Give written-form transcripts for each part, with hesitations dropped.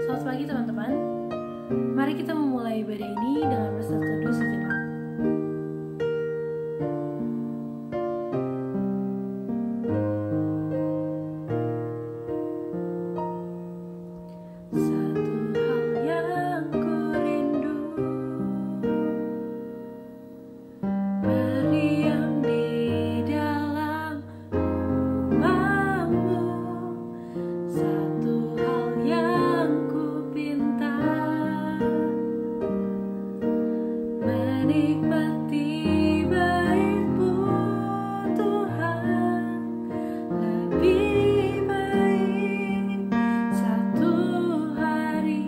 Selamat pagi teman-teman. Mari kita memulai ibadah ini dengan berseteduh sejenak. Satu hal yang ku rindu, berdiam di dalam rumah-Mu. Satu hal yang ku pinta, menikmati bait-Mu Tuhan. Lebih baik satu hari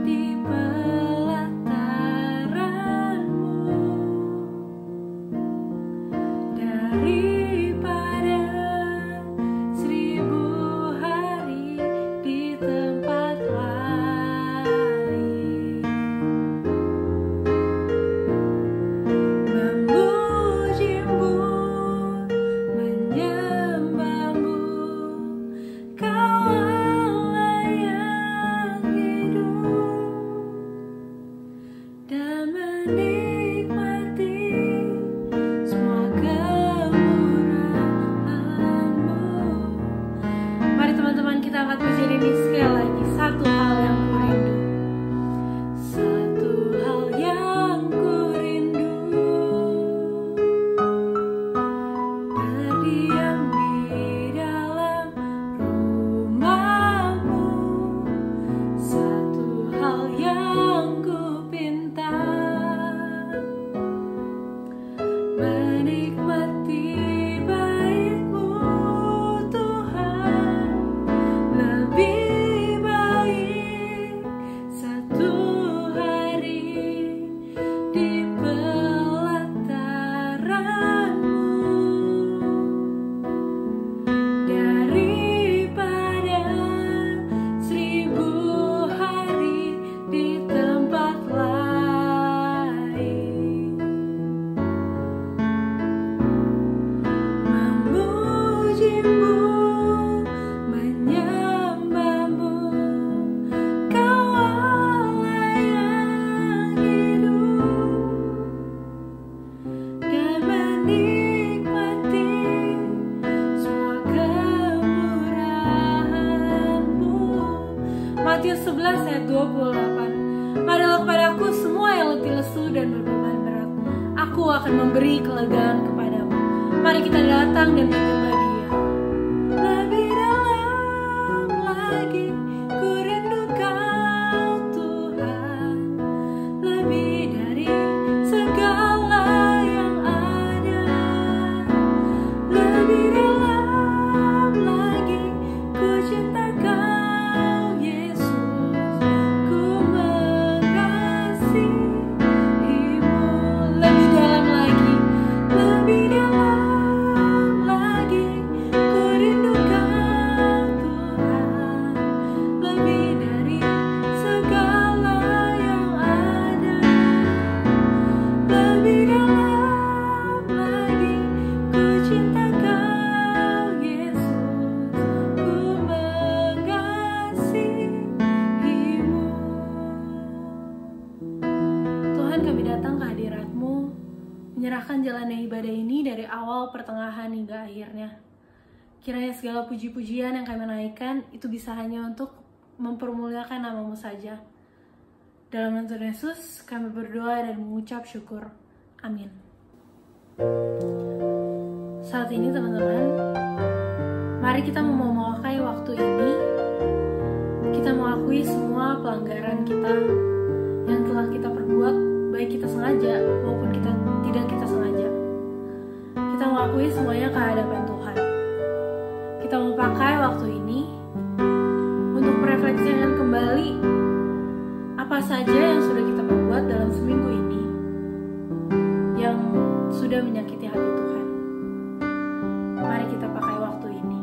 di pelataran-Mu daripada 1000 hari di tempat lain. Memuji-Mu, menyembah-Mu, Kau Allah yang hidup, dan menikmati semua kemurahan-Mu. Mari teman-teman, kita angkat pujian ini sekali lagi. Satu hal yang ku rindu, satu hal yang ku rindu, berdiam di dalam rumah-Mu. Satu hal yang ku pinta, menikmati bait-Mu Tuhan. Lebih baik satu hari di pelataran-Mu daripada 1000 hari di tempat lain. Memuji-Mu, menyembah-Mu, Kau Allah yang hidup, dan menikmati semua kemurahan-Mu. Matius 11 ayat 28. Marilah kepadaku semua yang letih lesu dan berbeban berat, Aku akan memberi kelegaan kepadamu. Mari kita datang dan menyembah Dia. Lebih dalam lagi ku rindu Kau Tuhan, lebih dari segala yang ada. Lebih dalam lagi ku cinta Kau Yesus, ku mengasihi-Mu. Lebih dalam lagi, lebih dalam lagi ku rindu Kau Tuhan, lebih dari segala yang ada. Lebih dalam lagi ku cinta Kau Yesus, ku mengasihi-Mu. Tuhan, kami datang ke hadirat-Mu, menyerahkan jalannya ibadah ini dari awal, pertengahan, hingga akhirnya. Kiranya segala puji-pujian yang kami naikkan itu bisa hanya untuk mempermuliakan nama-Mu saja. Dalam nama Tuhan Yesus kami berdoa dan mengucap syukur. Amin. Saat ini teman-teman, mari kita memakai waktu ini. Kita mengakui semua pelanggaran kita yang telah kita perbuat, baik kita sengaja maupun kita tidak kita sengaja. Kita mengakui semuanya ke hadapan Tuhan. Kita mau pakai waktu ini untuk merefleksikan kembali apa saja yang sudah kita perbuat dalam seminggu ini yang sudah menyakiti hati Tuhan. Mari kita pakai waktu ini.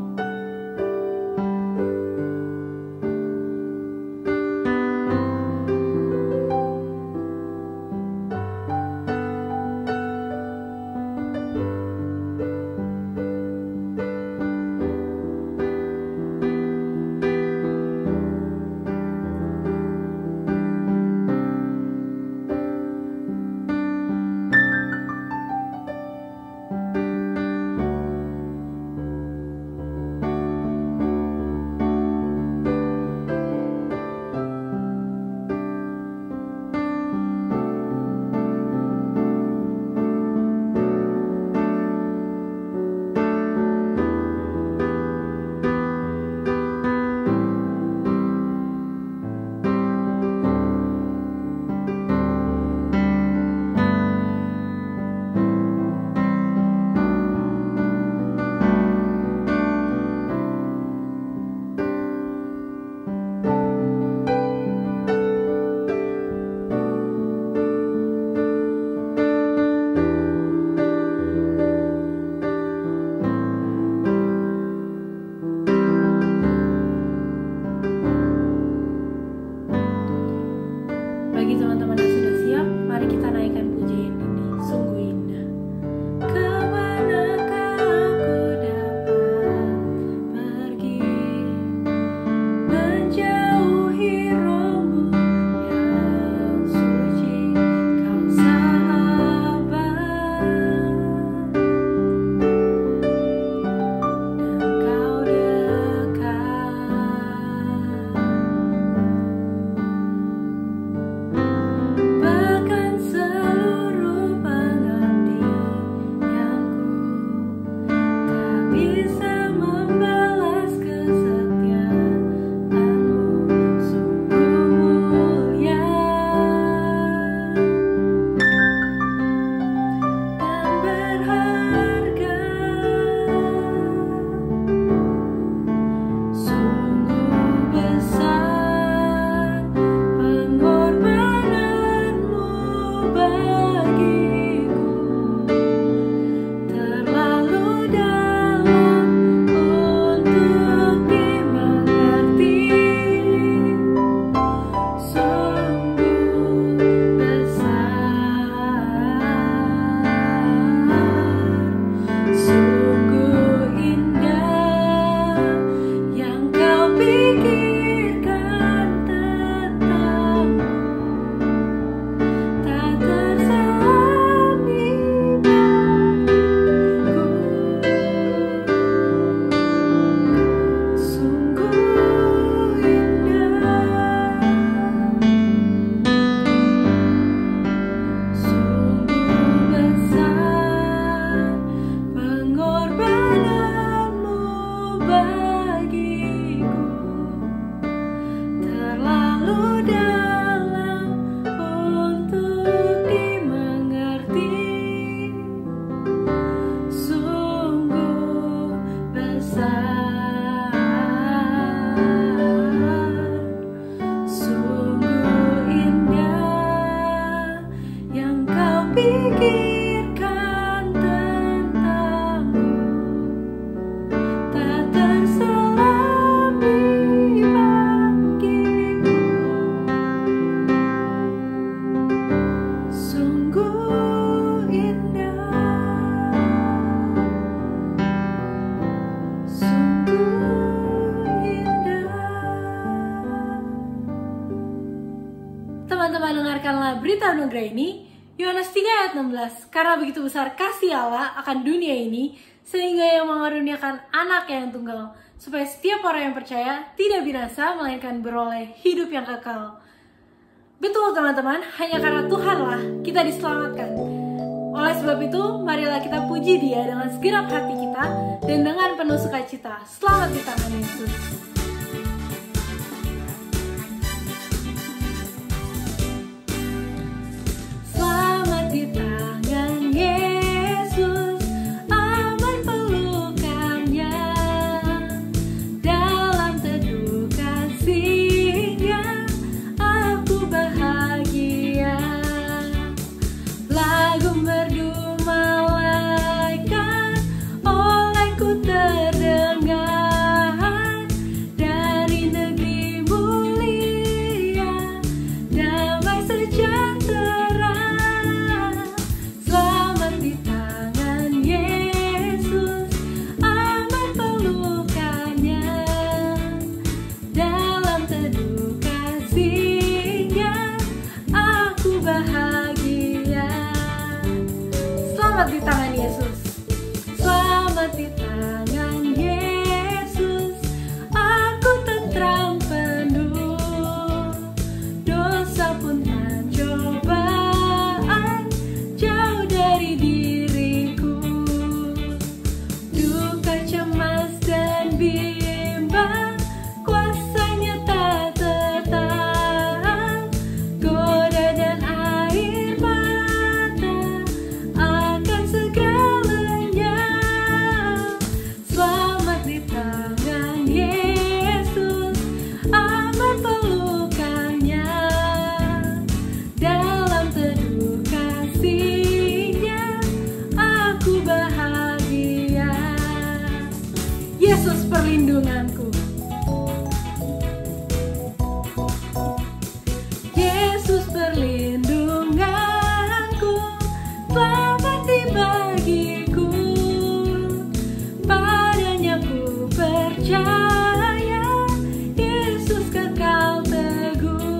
teman-teman dengarkanlah berita anugerah ini, Yohanes 3 ayat 16. Karena begitu besar kasih Allah akan dunia ini, sehingga Ia mengaruniakan anak yang tunggal, supaya setiap orang yang percaya tidak binasa, melainkan beroleh hidup yang kekal. Betul teman-teman, hanya karena Tuhanlah kita diselamatkan. Oleh sebab itu, marilah kita puji Dia dengan segenap hati kita dan dengan penuh sukacita. Selamat di tangan Yesus. Selamat di tangan Yesus, aman pelukannya, dalam teduh kasih-Nya aku bahagia. Lagu merdu malaikat olehku terdengar, dari negeri mulia damai sejahtera. Selamat di tangan Yesus, aman pelukannya, dalam teduh kasih-Nya aku bahagia. Selamat di tangan Yesus, selamat di tangan Yesus, aku tentram penuh, dosa pun tak cobaan jauh dari diriku, duka cemas dan bimbang kuasanya tak tertahan, goda dan air mata akan segalanya. Selamat di tangan Yesus, aman pelukannya, dalam teduh kasih-Nya aku bahagia. Yesus perlindunganku, Yesus perlindunganku, selamat bagiku, padanya ku percaya, Yesus kekal teguh.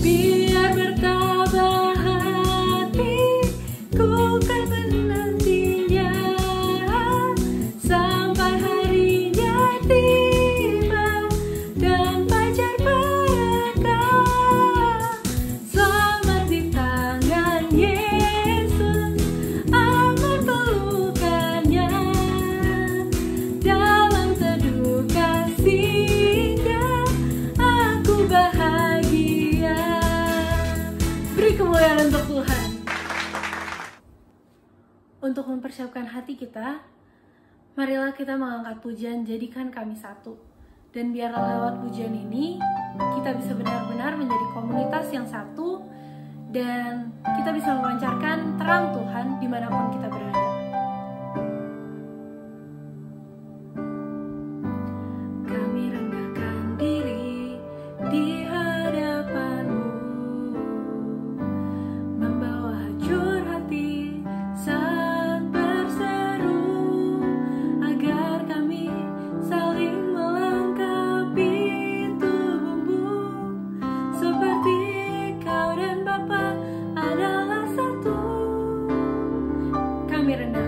Biar bertabah hati, ku kan menantinya, sampai harinya tiba dan fajar berkah. Selamat di tangan Yesus, aman pelukannya, dalam teduh kasih-Nya aku bahagia. Beri kemuliaan untuk Tuhan. Untuk mempersiapkan hati kita, marilah kita mengangkat pujian Jadikan Kami Satu. Dan biarlah lewat pujian ini, kita bisa benar-benar menjadi komunitas yang satu, dan kita bisa memancarkan terang Tuhan dimanapun kita berada. Kami rendahkan diri di hadapan-Mu, membawa hajur hati saat berseru, agar kami saling melengkapi tubuh-Mu, seperti Kau dan Bapa adalah satu. Kami rendah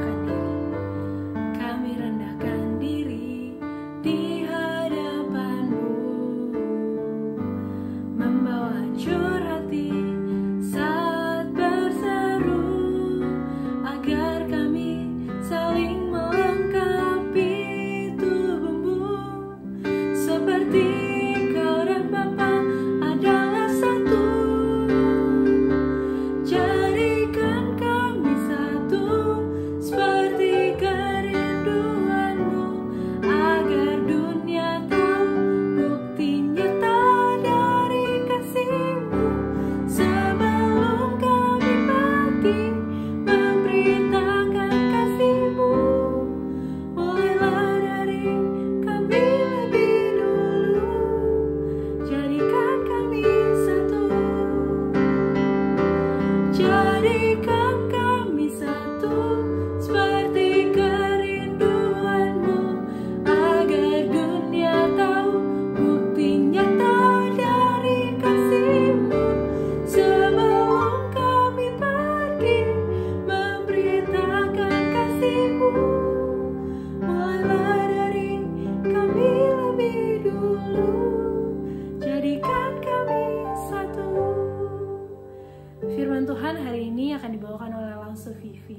hari ini akan dibawakan oleh Langsu Vivi.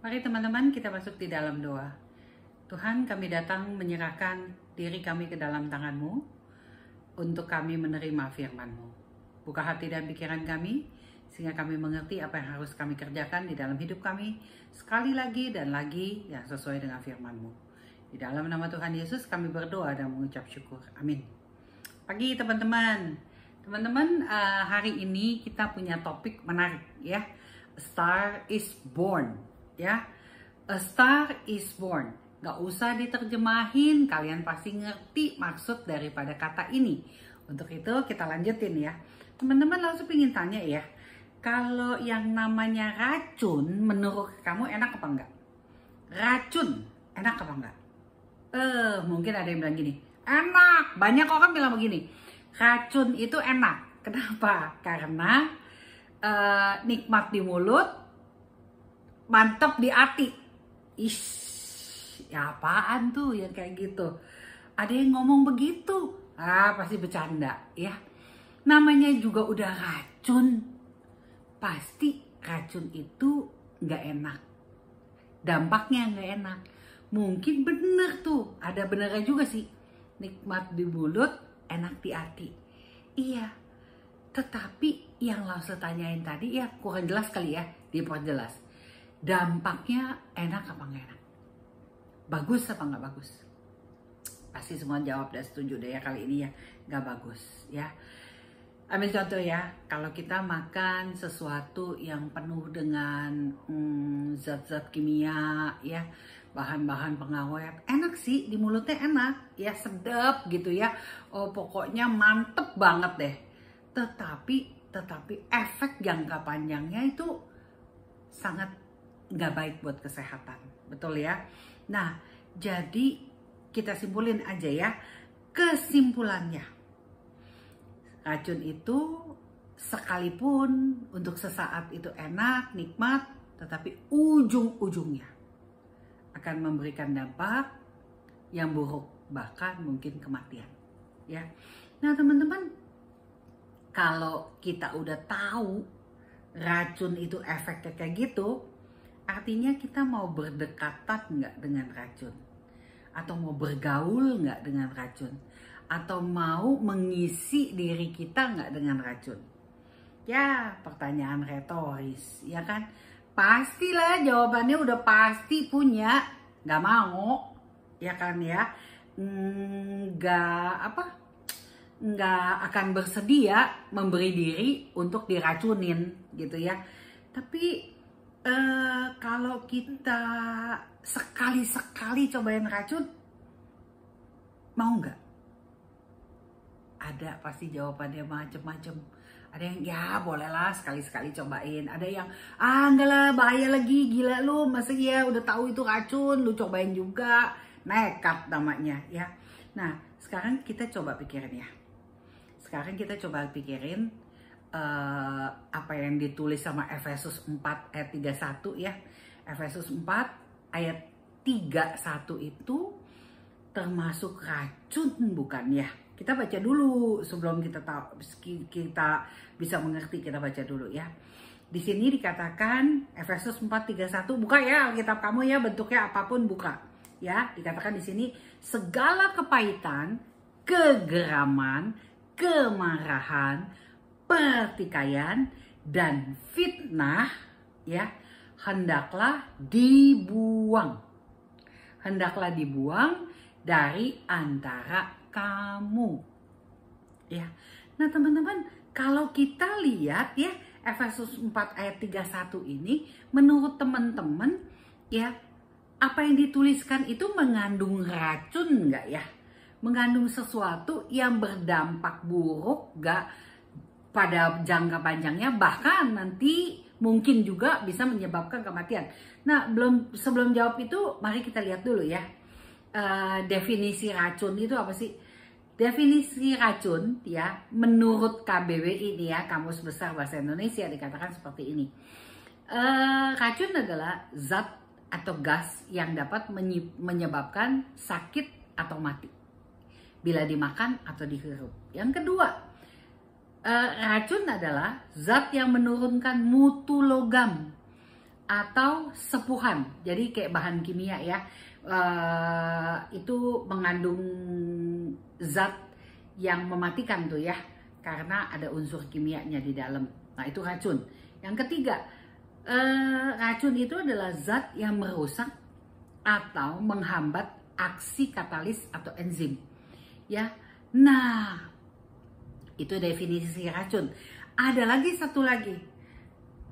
Mari teman-teman kita masuk di dalam doa. Tuhan, kami datang menyerahkan diri kami ke dalam tangan-Mu untuk kami menerima firman-Mu. Buka hati dan pikiran kami sehingga kami mengerti apa yang harus kami kerjakan di dalam hidup kami sekali lagi dan lagi yang sesuai dengan firman-Mu. Di dalam nama Tuhan Yesus kami berdoa dan mengucap syukur. Amin. Pagi teman-teman. Teman-teman, hari ini kita punya topik menarik ya. A Star is Born ya. A Star is Born. Gak usah diterjemahin, kalian pasti ngerti maksud daripada kata ini. Untuk itu kita lanjutin ya. Teman-teman langsung ingin tanya ya. Kalau yang namanya racun menurut kamu enak apa enggak? Racun enak apa enggak? Mungkin ada yang bilang gini, enak. Banyak orang bilang begini. Racun itu enak. Kenapa? Karena nikmat di mulut, mantap di hati. Ya apaan tuh yang kayak gitu? Ada yang ngomong begitu? Pasti bercanda ya. Namanya juga udah racun. Pasti racun itu nggak enak. Dampaknya nggak enak. Mungkin bener tuh. Ada benernya juga sih. Nikmat di mulut, enak di hati. Iya, tetapi yang Lause tanyain tadi ya kurang jelas kali ya, diperjelas. Dampaknya enak apa nggak enak? Bagus apa nggak bagus? Pasti semua jawab dan setuju deh ya kali ini ya, nggak bagus ya. Ambil contoh ya, kalau kita makan sesuatu yang penuh dengan zat-zat kimia ya, bahan-bahan pengawet, enak sih di mulutnya, enak ya, sedap gitu ya. Pokoknya mantep banget deh. Tetapi efek jangka panjangnya itu sangat nggak baik buat kesehatan, betul ya. Nah, jadi kita simpulin aja ya, kesimpulannya. Racun itu sekalipun untuk sesaat itu enak, nikmat, tetapi ujung-ujungnya akan memberikan dampak yang buruk, bahkan mungkin kematian. Ya, nah teman-teman, kalau kita udah tahu racun itu efeknya kayak gitu, artinya kita mau berdekatan nggak dengan racun, atau mau bergaul nggak dengan racun, atau mau mengisi diri kita nggak dengan racun? Ya, pertanyaan retoris, ya kan? Pastilah jawabannya udah pasti punya, nggak mau, ya kan ya? Nggak akan bersedia memberi diri untuk diracunin gitu ya. Tapi kalau kita sekali-sekali cobain racun, mau nggak? Ada pasti jawabannya macem-macem. Ada yang ya bolehlah sekali-sekali cobain. Ada yang enggak lah, bahaya lagi, gila lu, masa iya udah tahu itu racun lu cobain juga. Nekat namanya ya. Nah sekarang kita coba pikirin ya. Sekarang kita coba pikirin apa yang ditulis sama Efesus 4 ayat 31 ya. Efesus 4 ayat 31 itu termasuk racun bukan ya? Kita baca dulu sebelum kita bisa mengerti, kita baca dulu ya. Di sini dikatakan Efesus 4:31, buka ya Alkitab kamu ya, bentuknya apapun buka. Ya, dikatakan di sini segala kepahitan, kegeraman, kemarahan, pertikaian dan fitnah ya, hendaklah dibuang. Hendaklah dibuang dari antara kamu ya. Nah teman-teman, kalau kita lihat ya Efesus 4 ayat 31 ini, menurut teman-teman ya, apa yang dituliskan itu mengandung racun nggak ya? Mengandung sesuatu yang berdampak buruk nggak pada jangka panjangnya, bahkan nanti mungkin juga bisa menyebabkan kematian. Nah sebelum jawab itu, mari kita lihat dulu ya. Definisi racun itu apa sih? Definisi racun ya, menurut KBBI ini ya, Kamus Besar Bahasa Indonesia, dikatakan seperti ini. Racun adalah zat atau gas yang dapat menyebabkan sakit atau mati bila dimakan atau dihirup. Yang kedua, Racun adalah zat yang menurunkan mutu logam atau sepuhan. Jadi kayak bahan kimia ya. Itu mengandung zat yang mematikan tuh ya, karena ada unsur kimianya di dalam. Nah, itu racun. Yang ketiga, racun itu adalah zat yang merusak atau menghambat aksi katalis atau enzim. Ya. Nah, itu definisi racun. Ada lagi satu lagi.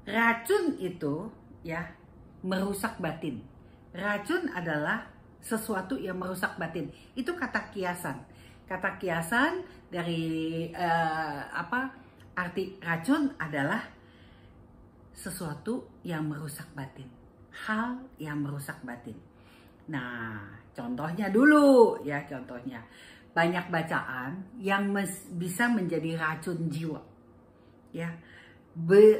Racun itu ya merusak batin. Racun adalah sesuatu yang merusak batin. Itu kata kiasan. Kata kiasan dari arti racun adalah sesuatu yang merusak batin. Hal yang merusak batin. Nah, contohnya dulu ya, contohnya. Banyak bacaan yang bisa menjadi racun jiwa. Ya.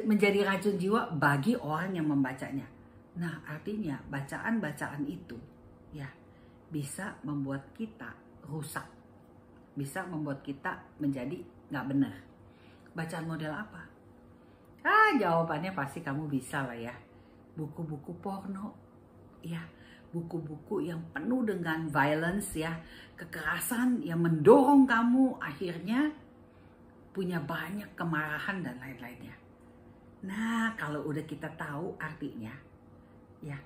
Menjadi racun jiwa bagi orang yang membacanya. Nah, artinya bacaan-bacaan itu ya bisa membuat kita rusak. Bisa membuat kita menjadi nggak benar. Bacaan model apa? Jawabannya pasti kamu bisa lah ya. Buku-buku porno. Ya, buku-buku yang penuh dengan violence ya, kekerasan yang mendorong kamu akhirnya punya banyak kemarahan dan lain-lainnya. Nah, kalau udah kita tahu artinya, ya,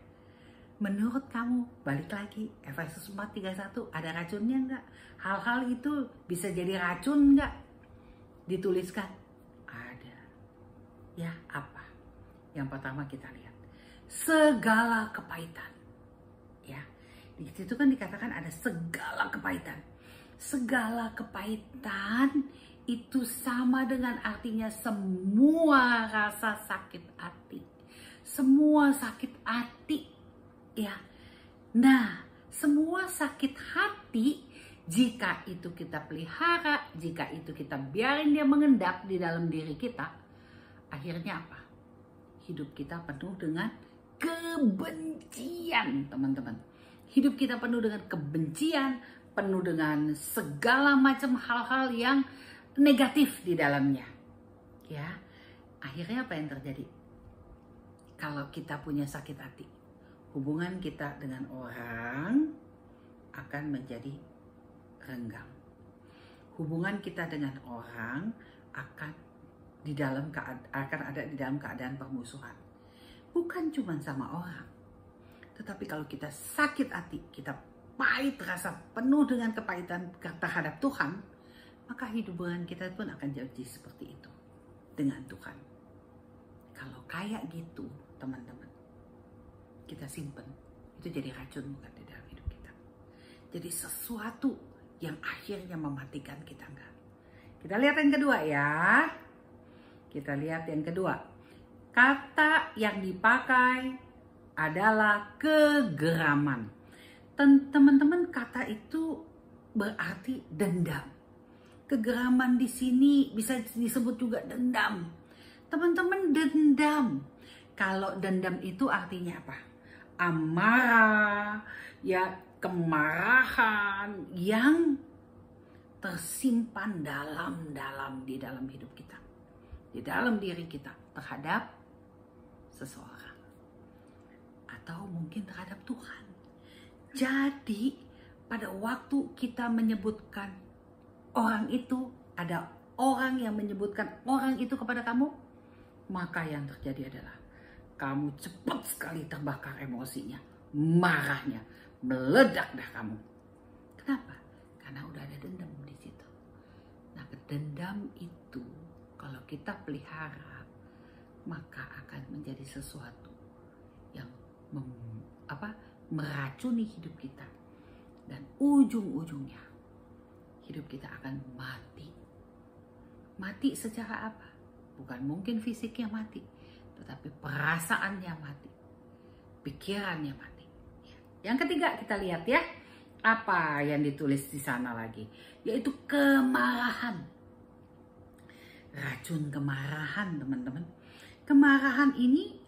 menurut kamu, balik lagi, Efesus 4:31, ada racunnya nggak? Hal-hal itu bisa jadi racun nggak? Dituliskan. Ada. Ya, apa? Yang pertama kita lihat. Segala kepahitan. Ya, di situ kan dikatakan ada segala kepahitan. Segala kepahitan itu sama dengan artinya semua rasa sakit hati. Semua sakit hati. Ya. Nah, semua sakit hati jika itu kita pelihara, jika itu kita biarin dia mengendap di dalam diri kita, akhirnya apa? Hidup kita penuh dengan kebencian, teman-teman. Hidup kita penuh dengan kebencian, penuh dengan segala macam hal-hal yang negatif di dalamnya. Ya, akhirnya apa yang terjadi? Kalau kita punya sakit hati, hubungan kita dengan orang akan menjadi renggang. Hubungan kita dengan orang akan ada di dalam keadaan permusuhan. Bukan cuma sama orang, tetapi kalau kita sakit hati, kita pahit rasa penuh dengan kepahitan terhadap Tuhan, maka hubungan kita pun akan jadi seperti itu dengan Tuhan. Kalau kayak gitu, teman-teman, kita simpen, itu jadi racun bukan di dalam hidup kita. Jadi sesuatu yang akhirnya mematikan kita enggak. Kita lihat yang kedua ya. Kita lihat yang kedua. Kata yang dipakai adalah kegeraman. Teman-teman, kata itu berarti dendam. Kegeraman di sini bisa disebut juga dendam. Teman-teman, dendam. Kalau dendam itu artinya apa? Amarah, ya, kemarahan yang tersimpan dalam-dalam di dalam hidup kita. Di dalam diri kita terhadap seseorang atau mungkin terhadap Tuhan. Jadi pada waktu kita menyebutkan orang itu, ada orang yang menyebutkan orang itu kepada kamu, maka yang terjadi adalah kamu cepat sekali terbakar emosinya, marahnya, meledak dah kamu. Kenapa? Karena udah ada dendam di situ. Nah, dendam itu kalau kita pelihara, maka akan menjadi sesuatu yang meracuni hidup kita. Dan ujung-ujungnya hidup kita akan mati. Mati secara apa? Bukan mungkin fisiknya mati, tetapi perasaannya mati, pikirannya mati. Yang ketiga kita lihat ya, apa yang ditulis di sana lagi, yaitu kemarahan. Racun kemarahan, teman-teman. Kemarahan ini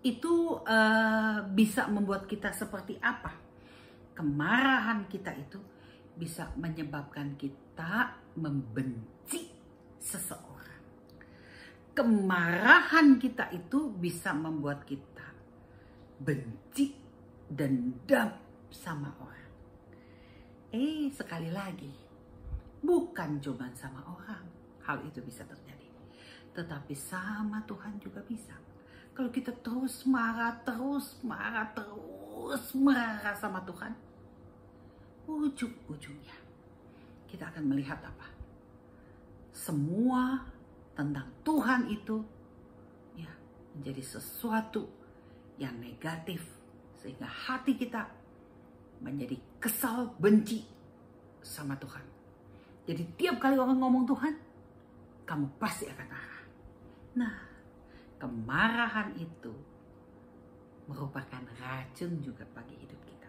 itu bisa membuat kita seperti apa? Kemarahan kita itu bisa menyebabkan kita membenci seseorang. Kemarahan kita itu bisa membuat kita benci, dendam sama orang. Sekali lagi, bukan cuma sama orang hal itu bisa terjadi, tetapi sama Tuhan juga bisa. Kalau kita terus marah sama Tuhan, ujung-ujungnya kita akan melihat apa? Semua tentang Tuhan itu ya menjadi sesuatu yang negatif, sehingga hati kita menjadi kesal, benci sama Tuhan. Jadi tiap kali orang ngomong Tuhan, kamu pasti akan marah. Nah, kemarahan itu merupakan racun juga bagi hidup kita.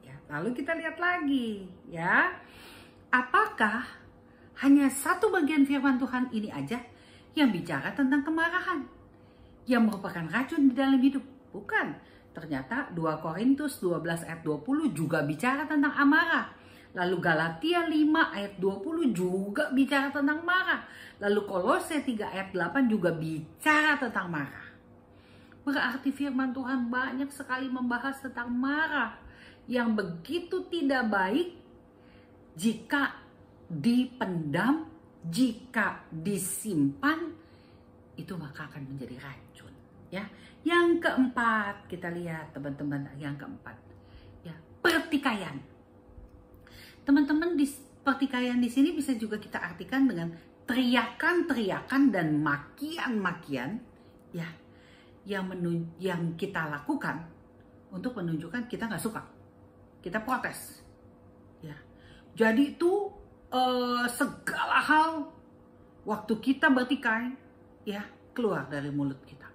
Ya, lalu kita lihat lagi, ya, apakah hanya satu bagian firman Tuhan ini aja yang bicara tentang kemarahan, yang merupakan racun di dalam hidup? Bukan. Ternyata 2 Korintus 12 ayat 20 juga bicara tentang amarah. Lalu Galatia 5 ayat 20 juga bicara tentang marah. Lalu Kolose 3 ayat 8 juga bicara tentang marah. Berarti firman Tuhan banyak sekali membahas tentang marah yang begitu tidak baik jika dipendam, jika disimpan, itu maka akan menjadi racun. Ya, yang keempat kita lihat teman-teman, yang keempat, ya, pertikaian. Teman-teman, di pertikaian di sini bisa juga kita artikan dengan teriakan-teriakan dan makian-makian, ya, yang kita lakukan untuk menunjukkan kita nggak suka, kita protes, ya. Jadi itu segala hal waktu kita bertikai, ya, keluar dari mulut kita.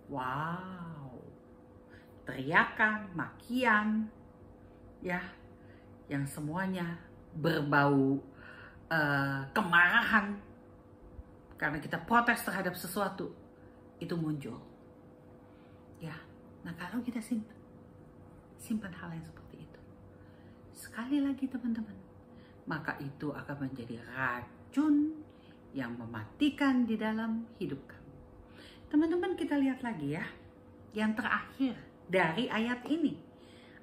Wow, teriakan, makian, ya, yang semuanya berbau kemarahan karena kita protes terhadap sesuatu, itu muncul. Ya, nah kalau kita simpan hal yang seperti itu, sekali lagi teman-teman, maka itu akan menjadi racun yang mematikan di dalam hidup kamu. Teman-teman, kita lihat lagi ya, yang terakhir dari ayat ini.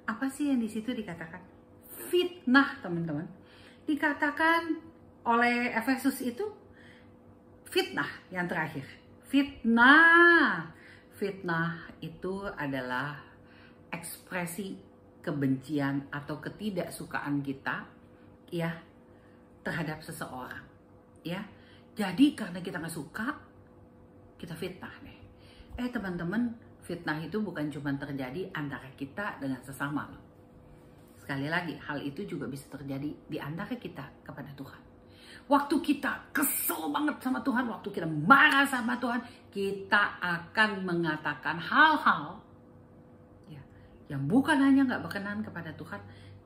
Apa sih yang di situ dikatakan? Fitnah, teman-teman. Dikatakan oleh Efesus itu fitnah yang terakhir. Fitnah itu adalah ekspresi kebencian atau ketidaksukaan kita, ya, terhadap seseorang, ya. Jadi karena kita nggak suka, kita fitnah nih. Teman-teman, fitnah itu bukan cuma terjadi antara kita dengan sesama loh. Sekali lagi, hal itu juga bisa terjadi di antara kita kepada Tuhan. Waktu kita kesel banget sama Tuhan, waktu kita marah sama Tuhan, kita akan mengatakan hal-hal, ya, yang bukan hanya nggak berkenan kepada Tuhan,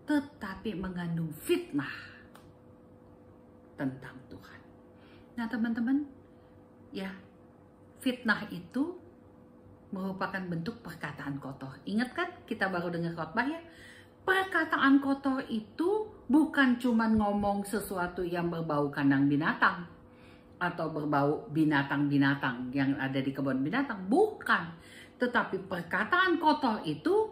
tetapi mengandung fitnah tentang Tuhan. Nah teman-teman, ya, fitnah itu merupakan bentuk perkataan kotor. Ingat kan kita baru dengar khotbah ya? Perkataan kotor itu bukan cuma ngomong sesuatu yang berbau kandang binatang atau berbau binatang-binatang yang ada di kebun binatang. Bukan. Tetapi perkataan kotor itu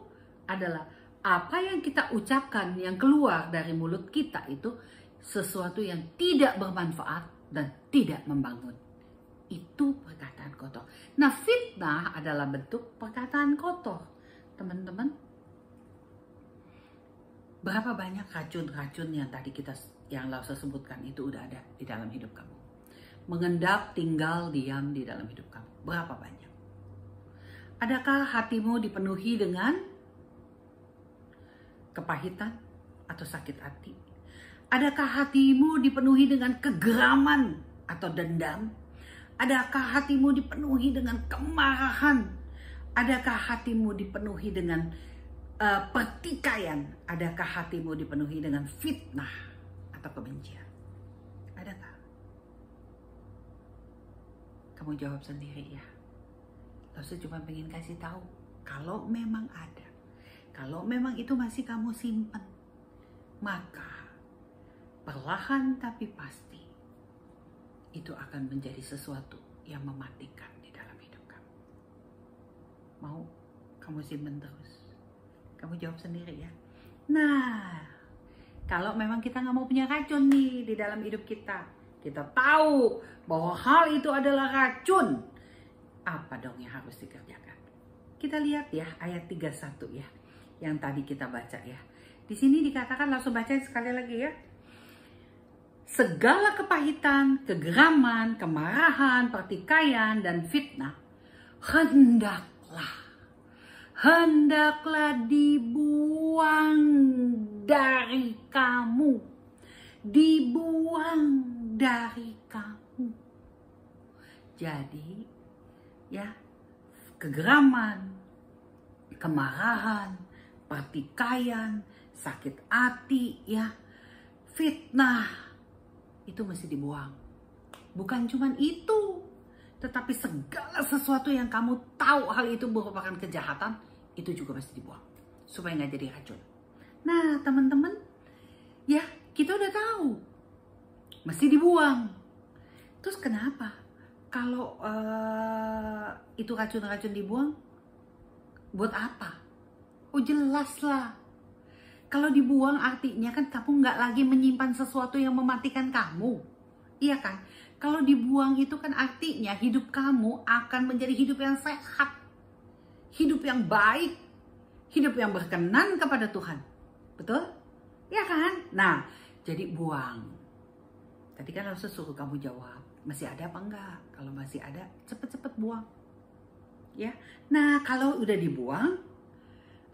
adalah apa yang kita ucapkan, yang keluar dari mulut kita itu sesuatu yang tidak bermanfaat dan tidak membangun. Itu perkataan kotor. Nah, fitnah adalah bentuk perkataan kotor. Teman-teman, berapa banyak racun-racun yang tadi yang Lause sebutkan itu udah ada di dalam hidup kamu. Mengendap, tinggal, diam di dalam hidup kamu. Berapa banyak? Adakah hatimu dipenuhi dengan kepahitan atau sakit hati? Adakah hatimu dipenuhi dengan kegeraman atau dendam? Adakah hatimu dipenuhi dengan kemarahan? Adakah hatimu dipenuhi dengan pertikaian? Adakah hatimu dipenuhi dengan fitnah atau kebencian? Adakah? Kamu jawab sendiri ya. Lause cuma pengen kasih tahu, kalau memang ada, kalau memang itu masih kamu simpan, maka perlahan tapi pasti itu akan menjadi sesuatu yang mematikan di dalam hidup kamu. Mau kamu simpen terus? Kamu jawab sendiri ya. Nah, kalau memang kita nggak mau punya racun nih di dalam hidup kita, kita tahu bahwa hal itu adalah racun, apa dong yang harus dikerjakan? Kita lihat ya ayat 31 ya, yang tadi kita baca ya. Di sini dikatakan, langsung baca sekali lagi ya. Segala kepahitan, kegeraman, kemarahan, pertikaian, dan fitnah, hendaklah dibuang dari kamu. Dibuang dari kamu. Jadi, ya, kegeraman, kemarahan, pertikaian, sakit hati, ya, fitnah, itu mesti dibuang. Bukan cuma itu, tetapi segala sesuatu yang kamu tahu hal itu merupakan kejahatan, itu juga mesti dibuang. Supaya nggak jadi racun. Nah, teman-teman, ya, kita udah tahu. Mesti dibuang. Terus kenapa? Kalau itu racun-racun dibuang, buat apa? Oh, jelas lah. Kalau dibuang artinya kan kamu nggak lagi menyimpan sesuatu yang mematikan kamu. Iya kan? Kalau dibuang itu kan artinya hidup kamu akan menjadi hidup yang sehat. Hidup yang baik. Hidup yang berkenan kepada Tuhan. Betul? Iya kan? Nah, jadi buang. Tadi kan harus suruh kamu jawab. Masih ada apa enggak? Kalau masih ada, cepet-cepet buang. Ya. Nah, kalau udah dibuang,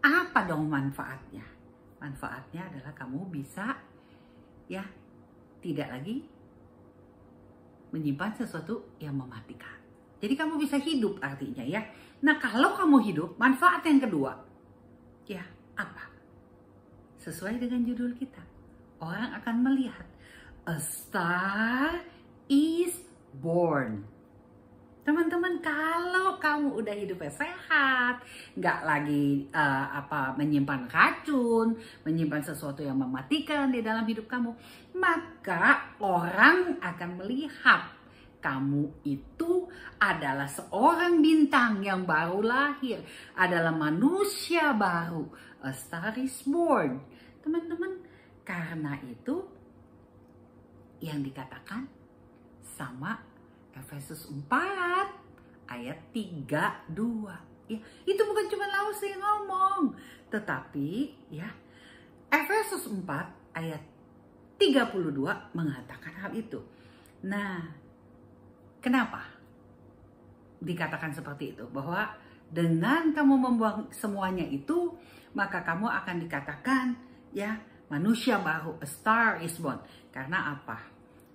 apa dong manfaatnya? Manfaatnya adalah kamu bisa ya tidak lagi menyimpan sesuatu yang mematikan. Jadi kamu bisa hidup artinya ya. Nah, kalau kamu hidup, manfaat yang kedua ya apa? Sesuai dengan judul kita. Orang akan melihat a star is born. Teman-teman, kalau kamu udah hidupnya sehat, nggak lagi menyimpan racun, menyimpan sesuatu yang mematikan di dalam hidup kamu, maka orang akan melihat kamu itu adalah seorang bintang yang baru lahir, adalah manusia baru, a star is born. Teman-teman, karena itu yang dikatakan sama Efesus 4 ayat 32. Ya, itu bukan cuma Laus yang ngomong, tetapi ya Efesus 4 ayat 32 mengatakan hal itu. Nah, kenapa dikatakan seperti itu? Bahwa dengan kamu membuang semuanya itu, maka kamu akan dikatakan ya manusia baru, a star is born. Karena apa?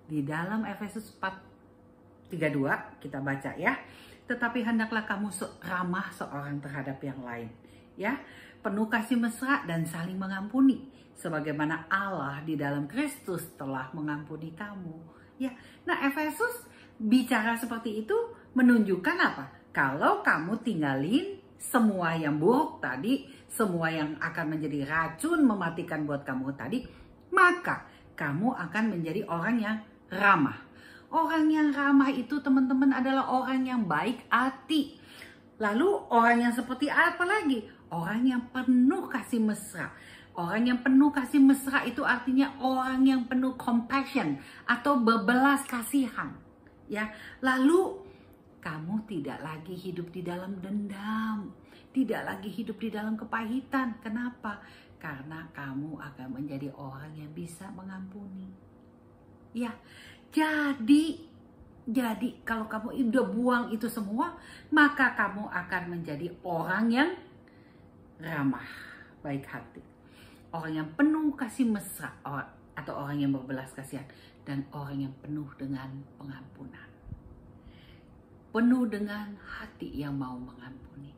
Di dalam Efesus 4:32 kita baca ya. Tetapi hendaklah kamu ramah seorang terhadap yang lain, ya, penuh kasih mesra dan saling mengampuni, sebagaimana Allah di dalam Kristus telah mengampuni kamu. Ya, nah Efesus bicara seperti itu menunjukkan apa? Kalau kamu tinggalin semua yang buruk tadi, semua yang akan menjadi racun mematikan buat kamu tadi, maka kamu akan menjadi orang yang ramah. Orang yang ramah itu teman-teman adalah orang yang baik hati. Lalu orang yang seperti apa lagi? Orang yang penuh kasih mesra. Orang yang penuh kasih mesra itu artinya orang yang penuh compassion atau berbelas kasihan. Ya, lalu kamu tidak lagi hidup di dalam dendam, tidak lagi hidup di dalam kepahitan. Kenapa? Karena kamu akan menjadi orang yang bisa mengampuni. Ya, jadi kalau kamu udah buang itu semua, maka kamu akan menjadi orang yang ramah, baik hati. Orang yang penuh kasih mesra, atau orang yang berbelas kasihan, dan orang yang penuh dengan pengampunan. Penuh dengan hati yang mau mengampuni.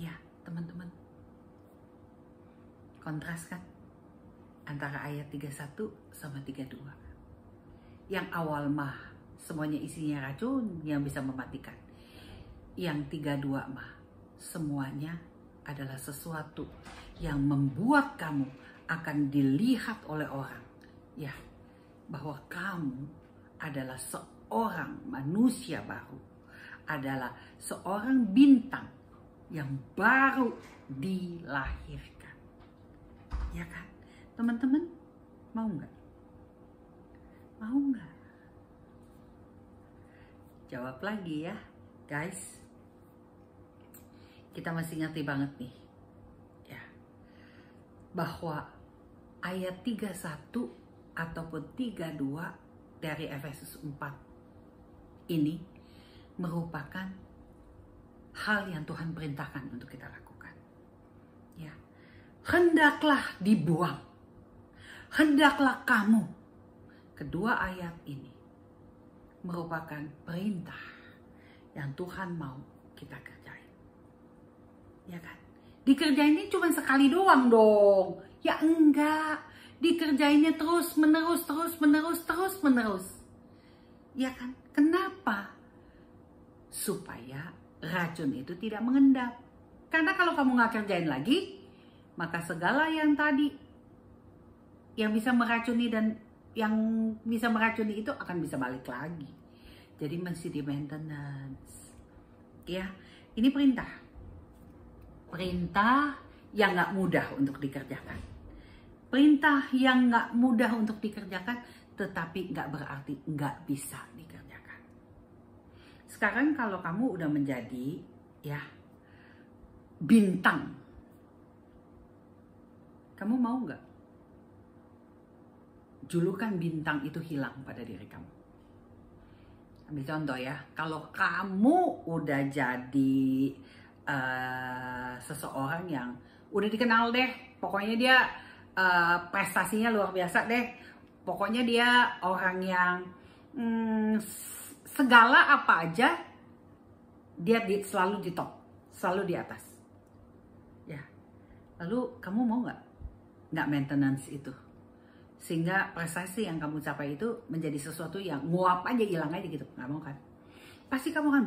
Ya, teman-teman. Kontras kan? Antara ayat 31 sama 32. Yang awal mah semuanya isinya racun yang bisa mematikan. Yang 32 mah semuanya adalah sesuatu yang membuat kamu akan dilihat oleh orang. ya, bahwa kamu adalah seorang manusia baru, adalah seorang bintang yang baru dilahirkan. Ya kan? Teman-teman, mau nggak? Mau nggak? Jawab lagi ya, guys. Kita masih ngerti banget nih, ya, bahwa ayat 31 ataupun 32 dari Efesus 4 ini merupakan hal yang Tuhan perintahkan untuk kita lakukan. Ya. Hendaklah dibuang. Hendaklah kamu. Kedua ayat ini merupakan perintah yang Tuhan mau kita kerjain. Ya kan? Dikerjainnya cuma sekali doang dong. Ya enggak. Dikerjainnya terus menerus. Ya kan? Kenapa? Supaya racun itu tidak mengendap. Karena kalau kamu nggak kerjain lagi, maka segala yang tadi yang bisa meracuni dan yang bisa meracuni itu akan bisa balik lagi. Jadi mesti di maintenance. Ya, ini perintah. Perintah yang nggak mudah untuk dikerjakan. Perintah yang nggak mudah untuk dikerjakan, tetapi nggak berarti nggak bisa dikerjakan. Sekarang kalau kamu udah menjadi ya bintang, kamu mau nggak julukan bintang itu hilang pada diri kamu? Ambil contoh ya, kalau kamu udah jadi seseorang yang udah dikenal deh, pokoknya dia prestasinya luar biasa deh, pokoknya dia orang yang segala apa aja dia selalu di top, selalu di atas. Ya, lalu kamu mau nggak maintenance itu? Sehingga prestasi yang kamu capai itu menjadi sesuatu yang nguap aja, hilang aja gitu. Nggak mau kan? Pasti kamu akan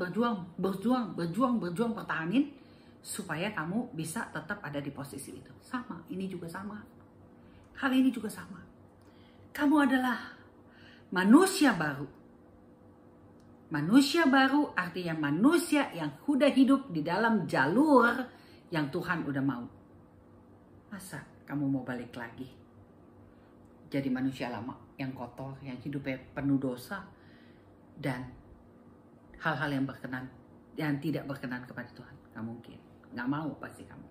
berjuang, pertahanin supaya kamu bisa tetap ada di posisi itu. Sama, ini juga sama. Hal ini juga sama. Kamu adalah manusia baru. Manusia baru artinya manusia yang sudah hidup di dalam jalur yang Tuhan udah mau. Masa kamu mau balik lagi jadi manusia lama yang kotor, yang hidupnya penuh dosa dan hal-hal yang tidak berkenan kepada Tuhan? Nggak mungkin, nggak mau pasti kamu.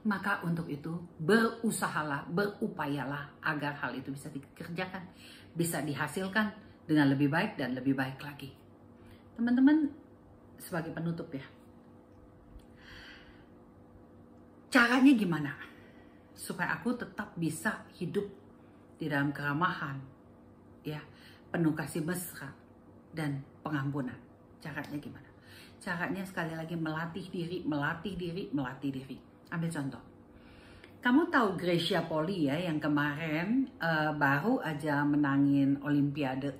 Maka untuk itu berusahalah, berupayalah agar hal itu bisa dikerjakan, bisa dihasilkan dengan lebih baik dan lebih baik lagi. Teman-teman, sebagai penutup ya, caranya gimana supaya aku tetap bisa hidup di dalam keramahan, ya, penuh kasih mesra dan pengampunan? Caranya gimana? Caranya sekali lagi melatih diri. Ambil contoh. Kamu tahu Gracia Poli ya, yang kemarin baru aja menangin Olimpiade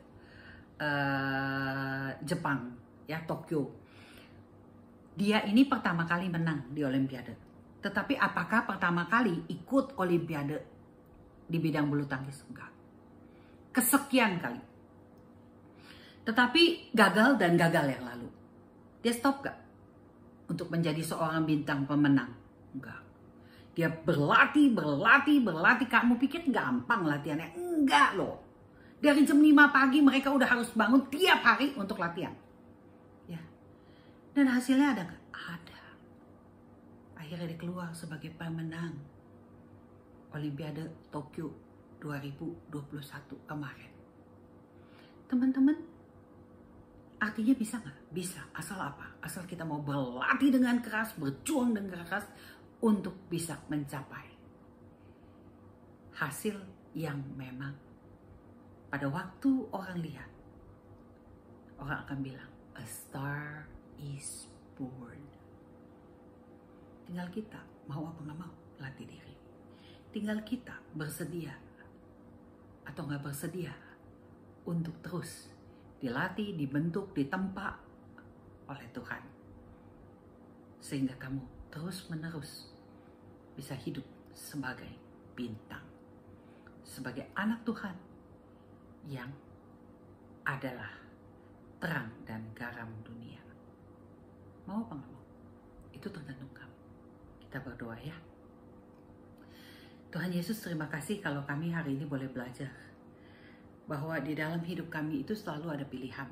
Jepang, ya, Tokyo. Dia ini pertama kali menang di Olimpiade. Tetapi apakah pertama kali ikut Olimpiade di bidang bulu tangkis? Enggak. Kesekian kali. Tetapi gagal yang lalu. Dia stop gak untuk menjadi seorang bintang pemenang? Enggak. Dia berlatih. Kamu pikir gampang latihannya? Enggak loh. Dari jam 5 pagi mereka udah harus bangun tiap hari untuk latihan. Ya. Dan hasilnya ada gak? Ada. Akhirnya dia keluar sebagai pemenang Olimpiade Tokyo 2021 kemarin. Teman-teman, artinya bisa nggak? Bisa. Asal apa? Asal kita mau berlatih dengan keras, berjuang dengan keras untuk bisa mencapai hasil yang memang pada waktu orang lihat, orang akan bilang, a star is born. Tinggal kita mau apa nggak mau latih diri. Tinggal kita bersedia atau nggak bersedia untuk terus dilatih, dibentuk, ditempa oleh Tuhan. Sehingga kamu terus-menerus bisa hidup sebagai bintang. Sebagai anak Tuhan yang adalah terang dan garam dunia. Mau apa nggak mau? Itu tergantung kamu. Kita berdoa ya. Tuhan Yesus, terima kasih kalau kami hari ini boleh belajar bahwa di dalam hidup kami itu selalu ada pilihan.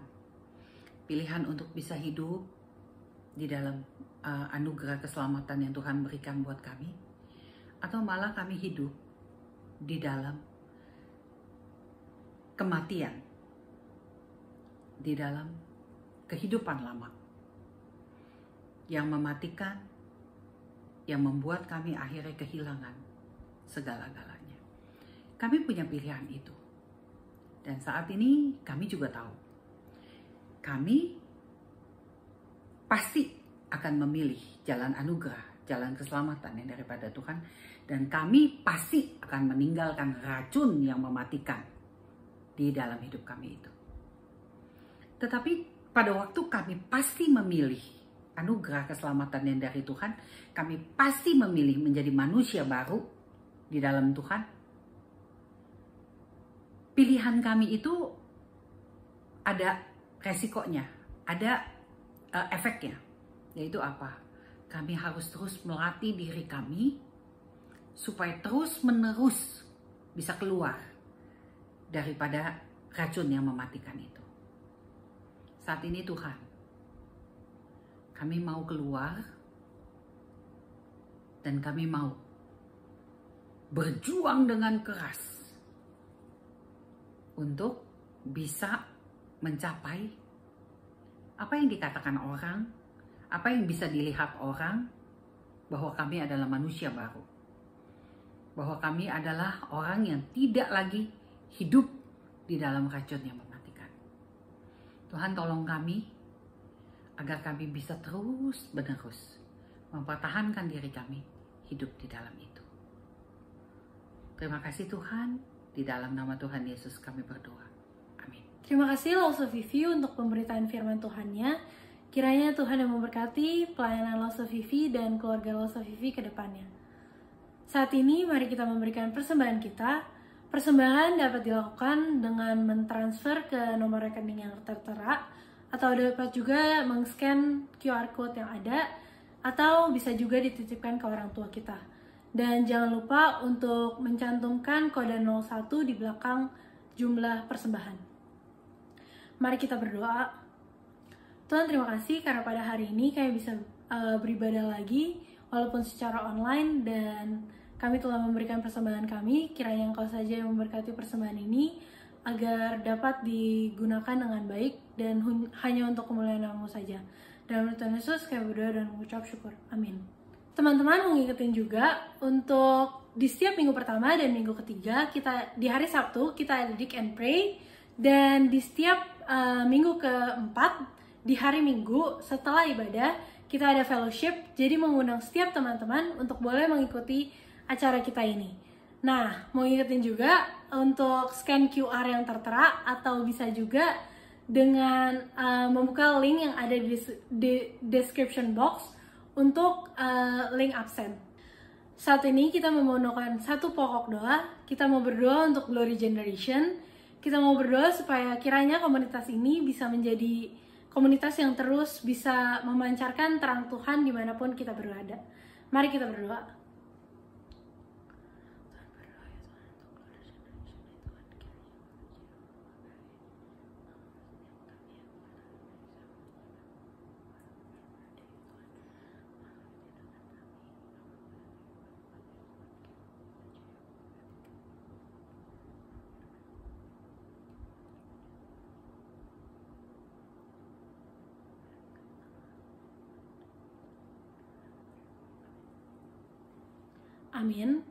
Pilihan untuk bisa hidup di dalam anugerah keselamatan yang Tuhan berikan buat kami, atau malah kami hidup di dalam kematian, di dalam kehidupan lama yang mematikan, yang membuat kami akhirnya kehilangan segala-galanya. Kami punya pilihan itu, dan saat ini kami juga tahu kami pasti akan memilih jalan anugerah, jalan keselamatan yang daripada Tuhan, dan kami pasti akan meninggalkan racun yang mematikan di dalam hidup kami itu. Tetapi pada waktu kami pasti memilih anugerah keselamatan yang dari Tuhan, kami pasti memilih menjadi manusia baru di dalam Tuhan. Pilihan kami itu ada resikonya, ada efeknya. Yaitu apa? Kami harus terus melatih diri kami supaya terus-menerus bisa keluar daripada racun yang mematikan itu. Saat ini Tuhan, kami mau keluar dan kami mau berjuang dengan keras untuk bisa mencapai apa yang dikatakan orang, apa yang bisa dilihat orang, bahwa kami adalah manusia baru. Bahwa kami adalah orang yang tidak lagi hidup di dalam racun yang mematikan. Tuhan, tolong kami agar kami bisa terus-menerus mempertahankan diri kami hidup di dalam itu. Terima kasih Tuhan, di dalam nama Tuhan Yesus kami berdoa. Amin. Terima kasih Loves of Vivi untuk pemberitaan firman Tuhannya. Kiranya Tuhan yang memberkati pelayanan Loves of Vivi dan keluarga Loves of Vivi ke depannya. Saat ini mari kita memberikan persembahan kita. Persembahan dapat dilakukan dengan mentransfer ke nomor rekening yang tertera, atau dapat juga meng-scan QR code yang ada, atau bisa juga dititipkan ke orang tua kita. Dan jangan lupa untuk mencantumkan kode 01 di belakang jumlah persembahan. Mari kita berdoa. Tuhan, terima kasih karena pada hari ini kami bisa beribadah lagi walaupun secara online, dan kami telah memberikan persembahan kami. Kiranya Engkau saja yang memberkati persembahan ini agar dapat digunakan dengan baik dan hanya untuk kemuliaan nama-Mu saja. Dalam nama Tuhan Yesus kami berdoa dan mengucap syukur. Amin. Teman-teman mau ngikutin juga untuk di setiap minggu pertama dan minggu ketiga, kita di hari Sabtu kita ada Dig and Pray, dan di setiap minggu keempat di hari Minggu setelah ibadah kita ada fellowship. Jadi mengundang setiap teman-teman untuk boleh mengikuti acara kita ini. Nah, mau ngikutin juga untuk scan QR yang tertera, atau bisa juga dengan membuka link yang ada di description box untuk link absen. Saat ini kita memohonkan satu pokok doa. Kita mau berdoa untuk Glory Generation. Kita mau berdoa supaya kiranya komunitas ini bisa menjadi komunitas yang terus bisa memancarkan terang Tuhan dimanapun kita berada. Mari kita berdoa. Amin.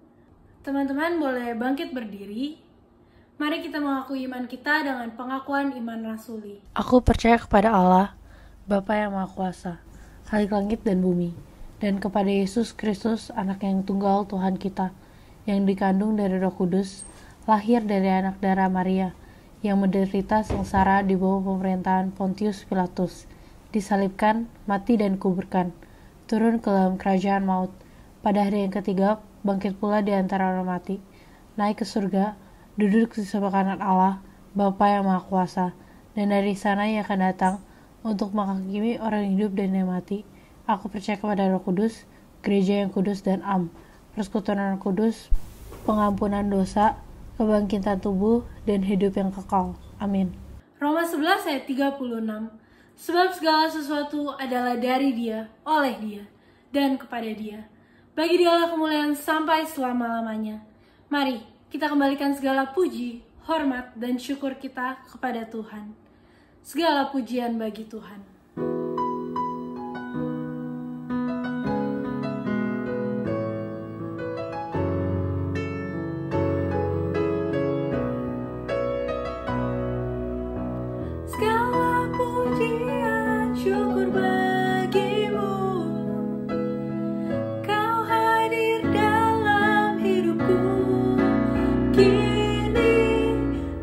Teman-teman boleh bangkit berdiri. Mari kita mengakui iman kita dengan pengakuan iman rasuli. Aku percaya kepada Allah, Bapa yang Maha Kuasa, Khalik langit dan bumi, dan kepada Yesus Kristus, Anak yang tunggal Tuhan kita, yang dikandung dari Roh Kudus, lahir dari anak darah Maria, yang menderita sengsara di bawah pemerintahan Pontius Pilatus, disalibkan, mati dan kuburkan, turun ke dalam kerajaan maut, pada hari yang ketiga bangkit pula di antara orang mati, naik ke surga, duduk di sebelah kanan Allah, Bapa yang Maha Kuasa, dan dari sana Ia akan datang untuk menghakimi orang hidup dan yang mati. Aku percaya kepada Roh Kudus, gereja yang kudus dan persekutuan Roh Kudus, pengampunan dosa, kebangkitan tubuh, dan hidup yang kekal. Amin. Roma 11 ayat 36. Sebab segala sesuatu adalah dari Dia, oleh Dia, dan kepada Dia. Bagi Dialah kemuliaan sampai selama-lamanya. Mari kita kembalikan segala puji, hormat, dan syukur kita kepada Tuhan. Segala pujian bagi Tuhan. Segala pujian, syukur bagimu. Kau hadir dalam hidupku. Kini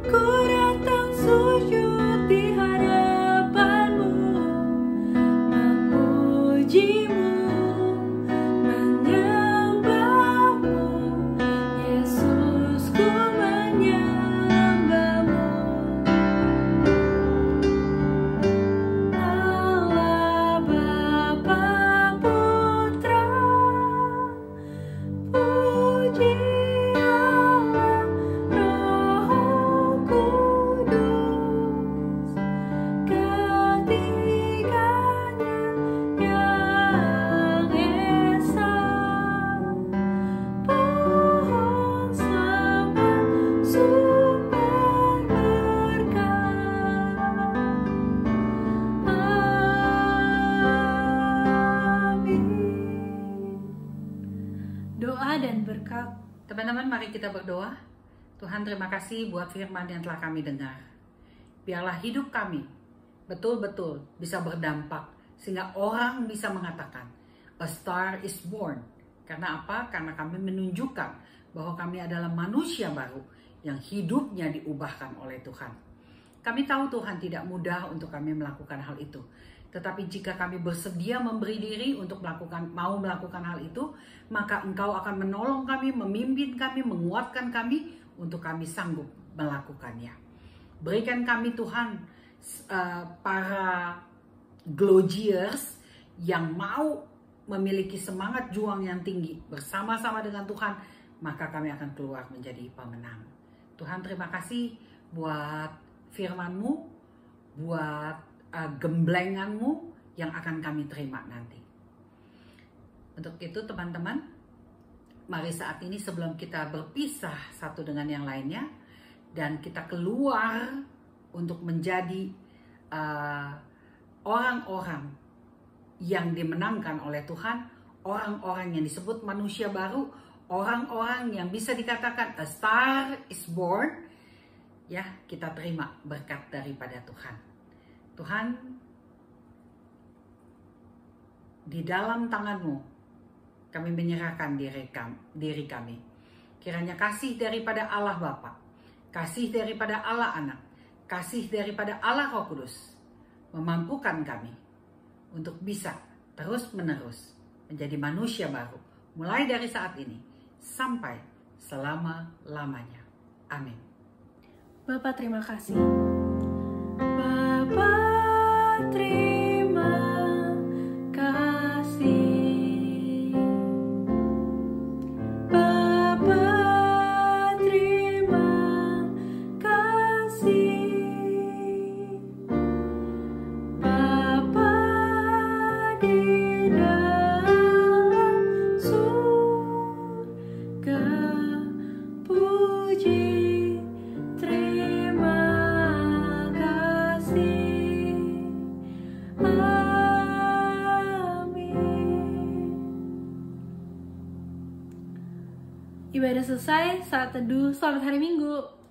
ku datang sujud di hadapanmu, memujimu, menyembahmu. Yesus, ku menyembahmu. Allah Bapa Putra, puji Allah Roh Kudus, ketiganya yang esa, pohon selamat sumber berkah. Amin. Doa dan berkat. Teman-teman, mari kita berdoa. Tuhan, terima kasih buat firman yang telah kami dengar. Biarlah hidup kami betul-betul bisa berdampak sehingga orang bisa mengatakan a star is born. Karena apa? Karena kami menunjukkan bahwa kami adalah manusia baru yang hidupnya diubahkan oleh Tuhan. Kami tahu Tuhan tidak mudah untuk kami melakukan hal itu. Tetapi jika kami bersedia memberi diri untuk mau melakukan hal itu, maka Engkau akan menolong kami, memimpin kami, menguatkan kami untuk kami sanggup melakukannya. Berikan kami Tuhan para Glogiers yang mau memiliki semangat juang yang tinggi bersama-sama dengan Tuhan, maka kami akan keluar menjadi pemenang. Tuhan, terima kasih buat firman-Mu, buat gemblengan-Mu yang akan kami terima nanti. Untuk itu teman-teman, mari saat ini sebelum kita berpisah satu dengan yang lainnya dan kita keluar untuk menjadi orang-orang yang dimenangkan oleh Tuhan, orang-orang yang disebut manusia baru, orang-orang yang bisa dikatakan a star is born, ya, kita terima berkat daripada Tuhan. Tuhan, di dalam tangan-Mu kami menyerahkan diri kami. Kiranya kasih daripada Allah Bapa, kasih daripada Allah Anak, kasih daripada Allah Roh Kudus memampukan kami untuk bisa terus-menerus menjadi manusia baru, mulai dari saat ini sampai selama-lamanya. Amin. Bapak, terima kasih. Bapak, terima kasih. Bapak, terima kasih. Bapak di dalam surga, puji, terima kasih. Amin. Ibadah selesai, saat teduh, selamat hari Minggu.